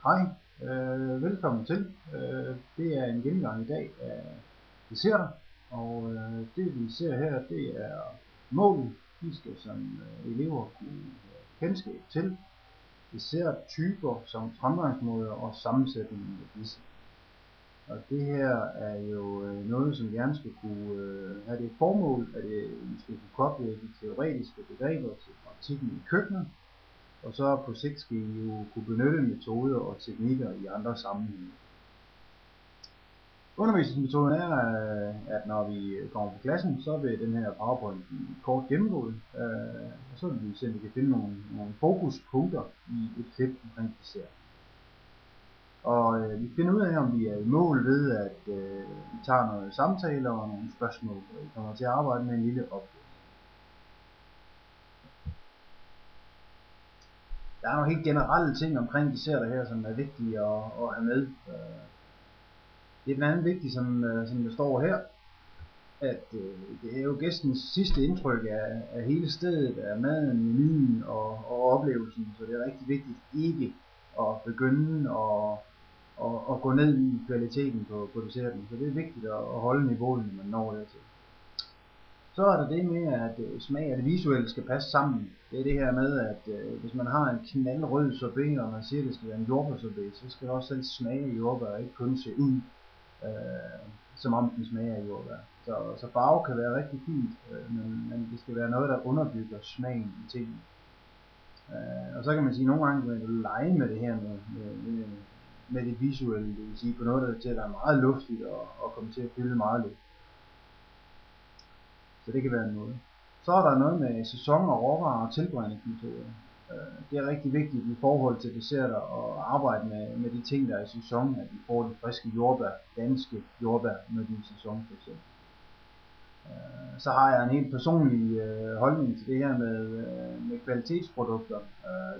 Hej, velkommen til. Det er en gennemgang i dag af desserter, og det vi ser her, det er mål. De skal som elever kunne kendskab til desserttyper som fremgangsmåder og sammensætningen af disse. Og det her er jo noget, som gerne skal kunne have det formål, at vi skal kunne koble de teoretiske begreber til praktikken i køkkenet, og så på sigt skal I jo kunne benytte metoder og teknikker i andre sammenhænge. Undervisningsmetoden er, at når vi kommer på klassen, så vil den her PowerPoint blive kort gennemgået, og så vil vi se, om vi kan finde nogle fokuspunkter i et klip omkring dessert. Og vi finder ud af, om vi er i mål ved, at vi tager noget samtale og nogle spørgsmål, og vi kommer til at arbejde med en lille opgave. Der er nogle helt generelle ting omkring desserter her, som er vigtige at have med. Det er blandt andet vigtigt, som der står her, at det er jo gæstens sidste indtryk af hele stedet, af maden, menuen og oplevelsen. Så det er rigtig vigtigt ikke at begynde at gå ned i kvaliteten på desserten. Så det er vigtigt at holde niveauet, når man når dertil. Så er der det med, at smag og det visuelle skal passe sammen. Det er det her med, at hvis man har en knaldrød sorbet, og man siger, at det skal være en jordbærsorbet, så skal det også selv smage af jordbær, og ikke kun se ud, som om den smager af jordbær. Så farve kan være rigtig fint, men det skal være noget, der underbygger smagen i tingene. Og så kan man sige, at nogle gange kan man lege med det her med det visuelle, det vil sige på noget, der til at være meget luftigt og komme til at fylde meget luft. Så det kan være en måde. Så er der noget med sæson og råvarer og tilberedningsmetoder. Det er rigtig vigtigt i forhold til desserter at arbejde med de ting, der er i sæson, at vi får de friske jordbær, danske jordbær, når de er i sæson for eksempel. Så har jeg en helt personlig holdning til det her med kvalitetsprodukter.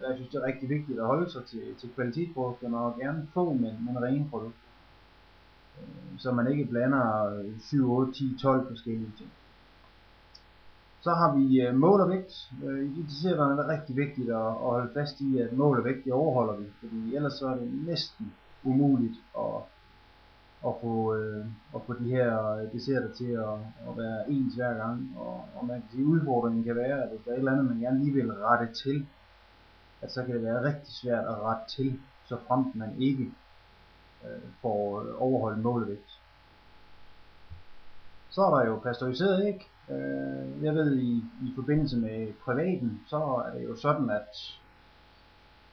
Der synes jeg, det er rigtig vigtigt at holde sig til kvalitetsprodukter og gerne få med rene produkter. Så man ikke blander 7, 8, 10, 12 forskellige ting. Så har vi mål og vægt. I de desserterne er det rigtig vigtigt at holde fast i, at mål og vægt, det overholder vi, fordi ellers så er det næsten umuligt at få de her desserter til at være ens hver gang. Og man kan sige, at udfordringen kan være, at hvis der er et eller andet, man gerne lige vil rette til, at så kan det være rigtig svært at rette til, så fremt man ikke får overholdt mål og vægt. Så er der jo pasteuriseret æg. Jeg ved i forbindelse med privaten, så er det jo sådan,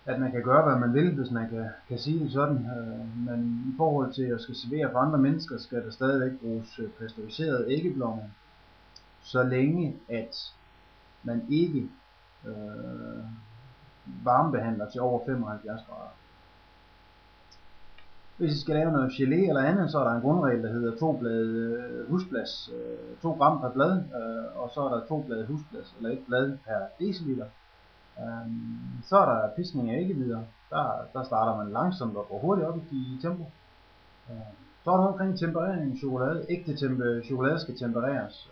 at man kan gøre, hvad man vil, hvis man kan sige det sådan. Men i forhold til at skal servere for andre mennesker, skal der stadigvæk bruges pasteuriserede æggeblommer, så længe at man ikke varmebehandler til over 75 grader. Hvis I skal lave noget gelé eller andet, så er der en grundregel, der hedder 2 blade husblas, 2 gram per blad, og så er der 2 blade husblas, eller 1 blad per deciliter. Så er der piskning af æggehvider. Der starter man langsomt og går hurtigt op i tempo. Så er der omkring temperering af chokolade. Ægte chokolade skal tempereres,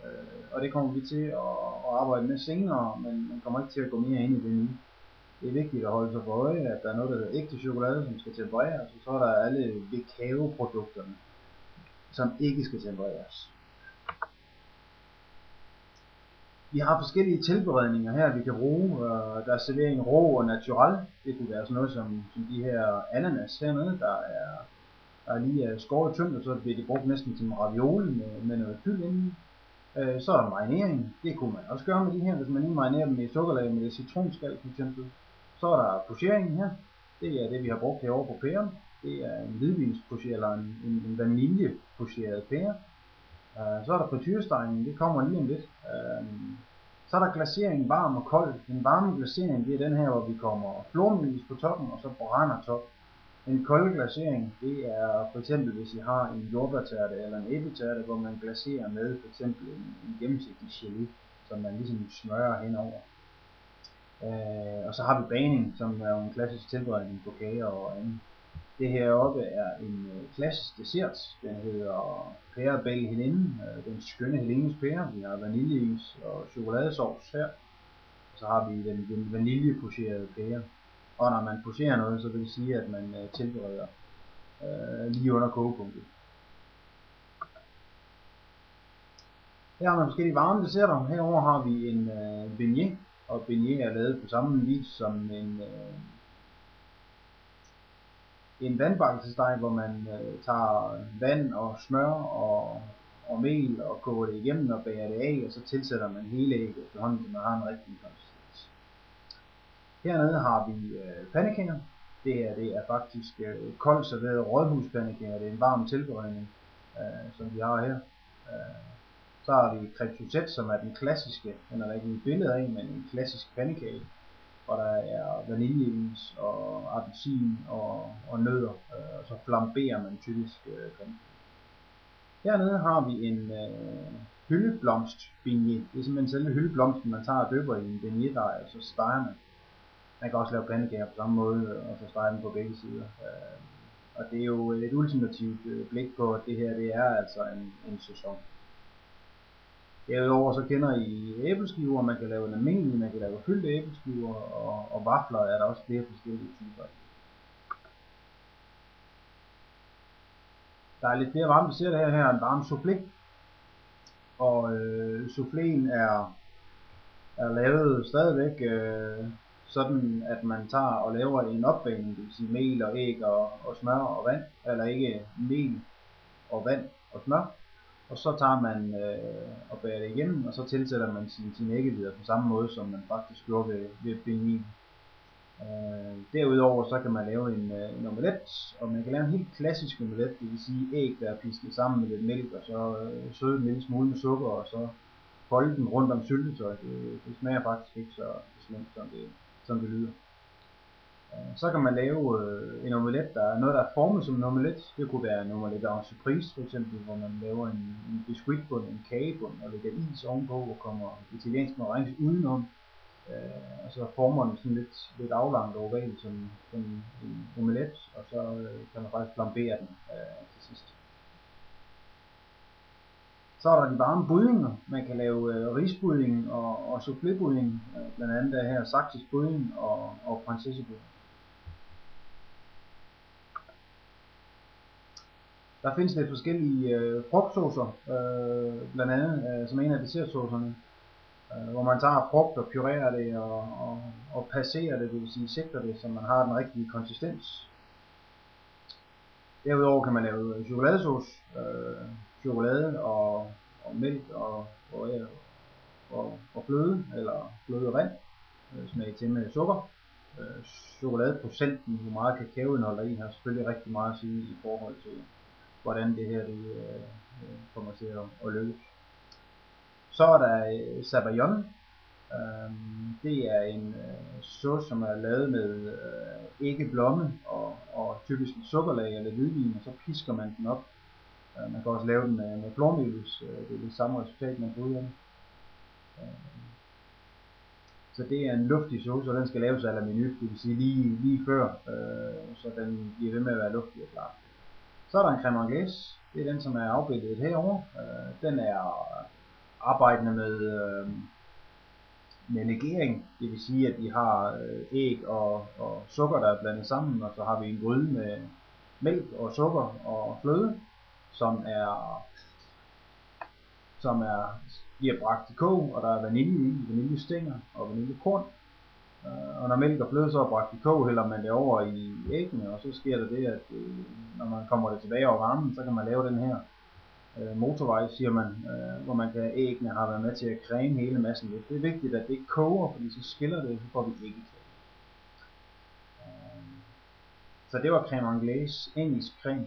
og det kommer vi til at arbejde med senere, men man kommer ikke til at gå mere ind i det nu. Det er vigtigt at holde sig for øje, at der er noget, der hedder ægte chokolade, som skal tempereres, og så er der alle Vekao-produkterne, som ikke skal tempereres. Vi har forskellige tilberedninger her, vi kan bruge. Der er servering rå og natural. Det kunne være sådan noget som de her ananas hernede, der lige er skåret tyndt, og så bliver de brugt næsten som ravioli med noget fyld indeni. Så er der marinering. Det kunne man også gøre med de her, hvis man lige marinerer dem i sukkerlag med lidt citronskal for eksempel. Så er der pocheringen her. Det er det, vi har brugt herovre på pæren. Det er en hvidvinspocheret eller en vaniljepocheret pære. Så er der frityrestegnen, det kommer lige om lidt. Så er der glasering, varm og kold. Den varme glasering, det er den her, hvor vi kommer flormelis på toppen, og så brænder top. En kold glasering, det er for eksempel, hvis I har en jordbærtærte eller en æbletærte, hvor man glaserer med for eksempel en gennemsigtig gelé, som man ligesom smører henover. Og så har vi bagning, som er en klassisk tilberedning på kager og andet. Det her oppe er en klassisk dessert. Den hedder Pære Belle Helene, den skønne Helenes pære. Vi har vaniljeis og chokoladesauce her. Og så har vi den vaniljepocherede pære. Og når man pocherer noget, så vil det sige, at man tilbereder lige under kogepunktet. Her har man forskellige varme desserter. Herover har vi en beignet, og beignet er lavet på samme vis som en vandbakkelsesdej, hvor man tager vand og smør og mel og koger det igennem og bager det af, og så tilsætter man hele ægget efterhånden, så man har en rigtig konsistens. Hernede har vi pandekager. Det her det er faktisk koldt serveret rådhuspandekager. Det er en varm tilberedning, som vi har her. Så har vi crêpe Suzette, som er den klassiske, den er der ikke et billede af, men en klassisk pandekage, hvor der er vaniljeis og appelsin og nødder, og så flamberer man typisk pandekagen. Hernede har vi en hyldeblomst beignet. Det er simpelthen selve hyldeblomsten, man tager og døber i en beignetdej, og så steger man. Man kan også lave pandekager på samme måde, og så steger den på begge sider. Og det er jo et ultimativt blik på, at det her det er altså en sæson. Derudover så kender I æbleskiver, man kan lave en almindelig, man kan lave fyldte æbleskiver, og vafler er der også flere forskellige typer. Der er lidt flere varme desserter her. Her er en varm soufflé, og souffléen er lavet stadigvæk sådan, at man tager og laver en opbagning, det vil sige mel og æg og smør og vand, eller ikke mel og vand og smør. Og så tager man og bager det igennem, og så tilsætter man sine æggehvider på samme måde, som man faktisk gjorde ved beignet. Derudover så kan man lave en omelet, og man kan lave en helt klassisk omelet, det vil sige æg, der er pisket sammen med lidt mælk, og så søde en lille smule med sukker, og så folde den rundt om syltetøj. Det smager faktisk ikke så slemt, som det lyder. Så kan man lave en omelet, der er noget, der er formet som en omelet. Det kunne være en omelet en surprise, for eksempel, hvor man laver en biskuitbund, en kagebund, og lægger is ovenpå, og kommer italiensk orange udenom. Og så former den sådan lidt aflangt og oval som en omelet, og så kan man faktisk flambere den til sidst. Så er der de varme buddhinger. Man kan lave risbudding og soufflébudding, blandt andet der her Saxes budding og prinsessebudding. Der findes lidt forskellige frugtsaucer, blandt andet som en af dessertsaucerne, hvor man tager frugt og purerer det og passerer det, det vil sige sigter det, så man har den rigtige konsistens. Derudover kan man lave chokoladesauce, chokolade og mælk og fløde, eller fløde og vand, smag til med sukker. Chokoladeprocenten, hvor meget kakaoindhold der i, har selvfølgelig rigtig meget at sige i forhold til, hvordan det her kommer til at lykkes. Så er der Sabayon. Det er en sauce, som er lavet med æggeblomme og typisk sukkerlag eller hvidvin, og så pisker man den op. Man kan også lave den med flormelis, det er det samme resultat, man får ud af den. Så det er en luftig sauce, og den skal laves à la minute, det vil sige lige før, så den bliver ved med at være luftig og klar. Så er der en crème anglaise, det er den, som er afbildet herovre. Den er arbejdende med legering, det vil sige, at vi har æg og sukker, der er blandet sammen, og så har vi en gryde med mælk og sukker og fløde, som bliver bragt i kog, og der er vanilje i, vaniljestænger og vaniljekorn. Og når mælk og fløde så er bragt i kog, hælder man det over i æggene, og så sker der det, at når man kommer det tilbage over varmen, så kan man lave den her motorvej, siger man, hvor man kan æggene har været med til at creme hele massen lidt. Det er vigtigt, at det ikke koger, fordi så skiller det, så får vi ikke creme. Så det var crème anglaise, engelsk creme.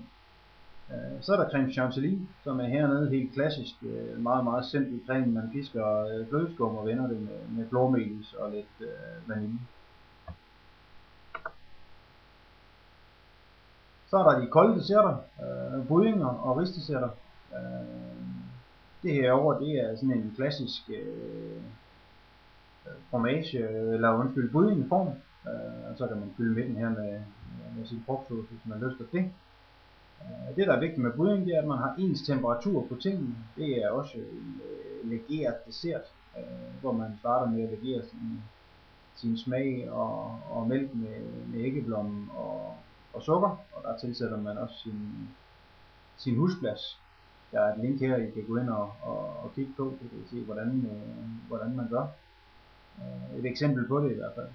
Så er der creme chantilly, som er hernede helt klassisk, meget simpel creme. Man pisker flødeskum og vender det med flormelis og lidt vanilje. Så er der de kolde desserter, buddinger og risdesserter. Det her over, det er sådan en klassisk fromage, eller buddingform, og så kan man fylde midten her med sin frugtsauce, hvis man har lyst til det. Det der er vigtigt med budding, det er, at man har ens temperatur på tingene. Det er også en legeret dessert, hvor man starter med at legere sin smag og mælk med æggeblomme og sukker, og der tilsætter man også sin husblas. Der er et link her, I kan gå ind og kigge på, så kan I se hvordan man gør. Et eksempel på det i hvert fald.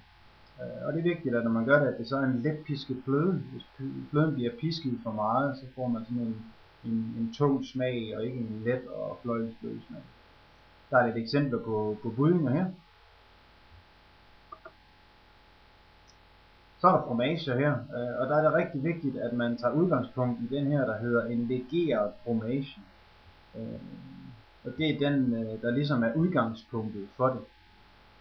Og det er vigtigt, at når man gør det, at det så er en let pisket fløde. Hvis fløden bliver pisket for meget, så får man sådan en tung smag og ikke en let og fløjlsblød smag. Der er lidt eksempler på buddhinger her. Så er der fromager her, og der er det rigtig vigtigt, at man tager udgangspunkt i den her, der hedder en legeret fromage. Og det er den, der ligesom er udgangspunktet for det.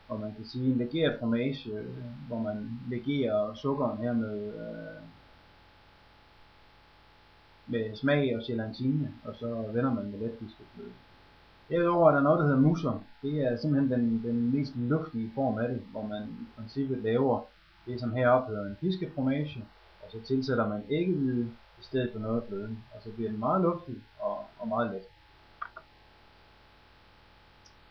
Og man kan sige en legeret fromage, hvor man legerer sukkeren her med smag og gelatine, og så vender man med letpisket fløde. Derudover er der noget, der hedder mousser. Det er simpelthen den mest luftige form af det, hvor man i princippet laver det, som heroppe hedder en fiskefromage, og så tilsætter man æggehvide i stedet for noget af fløden, og så bliver den meget luftig og meget let.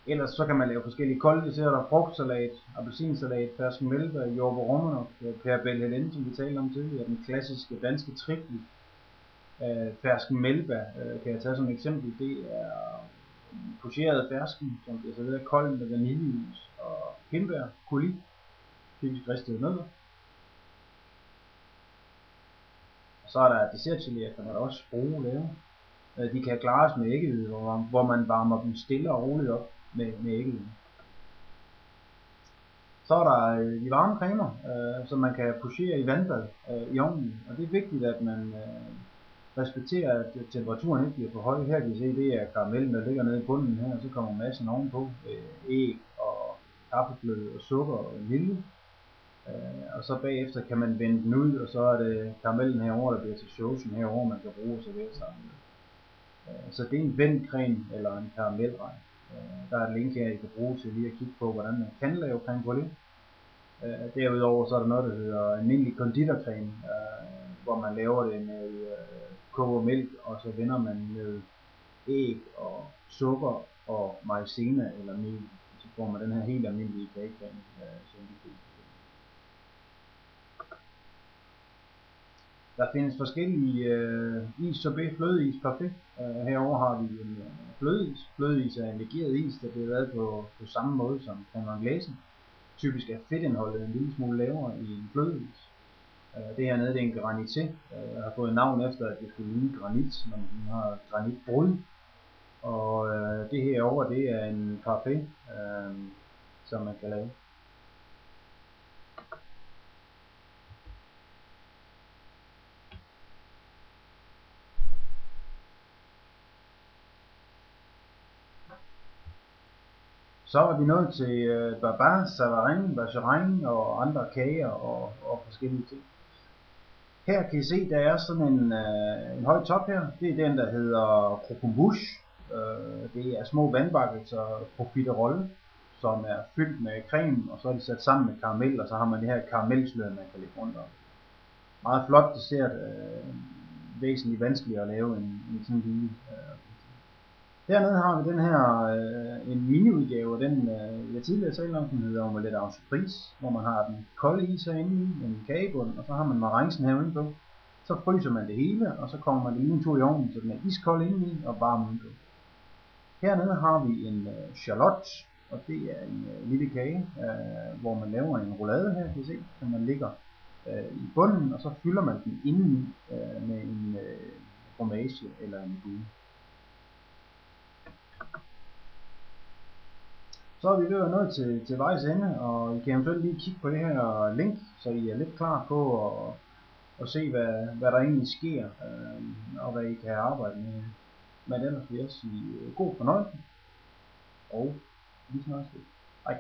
Ellers så kan man lave forskellige kolde desserter, frugtsalat, appelsinsalat, fersk melba, jordbær rummenok, perbel helen, som vi talte om tidligere, den klassiske danske tripli. Fersk melba kan jeg tage som eksempel. Det er pocheret fersken, som bliver serveret kold med vaniljeis og hindbær, coulis, typisk ristede nødder. Og så er der dessertgeléer, kan man også bruge lave. De kan klares med æggehvide, hvor man varmer dem stille og roligt op med æggehvide. Så er der de varme cremer, som man kan pochere i vandbad i ovnen. Og det er vigtigt, at man respekterer, at temperaturen ikke bliver for høj. Her kan vi se, det er karamellen, der ligger nede i bunden her, og så kommer massen ovenpå. Æg og kaffeblød og sukker og vanilje. Og så bagefter kan man vende den ud, og så er det karamellen herover, der bliver til saucen herover, man kan bruge og servere sammen med. Så det er en vendcreme eller en karamelregn. Der er et link her, I kan bruge til lige at kigge på, hvordan man kan lave creme brûlée. Derudover så er der noget, der hedder almindelig konditorcreme, hvor man laver det med kokomælk, og så vender man med æg og sukker og maizena eller mel. Så får man den her helt almindelige kagecreme, som vi kan. Der findes forskellige is, sorbet, flødeis, parfait. Herover har vi en flødeis. Flødeis er en legeret is, der bliver lavet på samme måde som creme anglaise. Typisk er fedtindholdet en lille smule lavere i en flødeis. Det her nede det er en granité. Jeg har fået navn efter, at det skulle ligne granit, når man har granitbrud. Og det herovre det er en parfait, som man kan lave. Så er vi nået til baba, savarin, vacherin og andre kager og forskellige ting. Her kan I se, der er sådan en høj top her. Det er den, der hedder croquembouche. Det er små vandbakkelse profiterole, som er fyldt med creme, og så er de sat sammen med karamel, og så har man det her karamelslør, man kan lægge rundt om. Meget flot dessert, væsentligt vanskeligere at lave end sådan en lille. Dernede har vi den her, en mini-udgave, den jeg tidligere talte om, den hedder omelette en surprise, hvor man har den kolde is herinde i en kagebund, og så har man meringuesen her udenpå. Så fryser man det hele, og så kommer man det lige en tur i ovnen, så den er iskold indeni og varm udenpå. Hernede har vi en charlotte, og det er en lille kage, hvor man laver en roulade her, kan I se, som man ligger i bunden, og så fylder man den indeni med en fromage eller en bouille. Så er vi ved at nå til vejs ende, og I kan eventuelt lige kigge på det her link, så I er lidt klar på at se, hvad der egentlig sker, og hvad I kan arbejde med. Men ellers vil jeg sige god fornøjelse, og vi snakkes ved. Hej.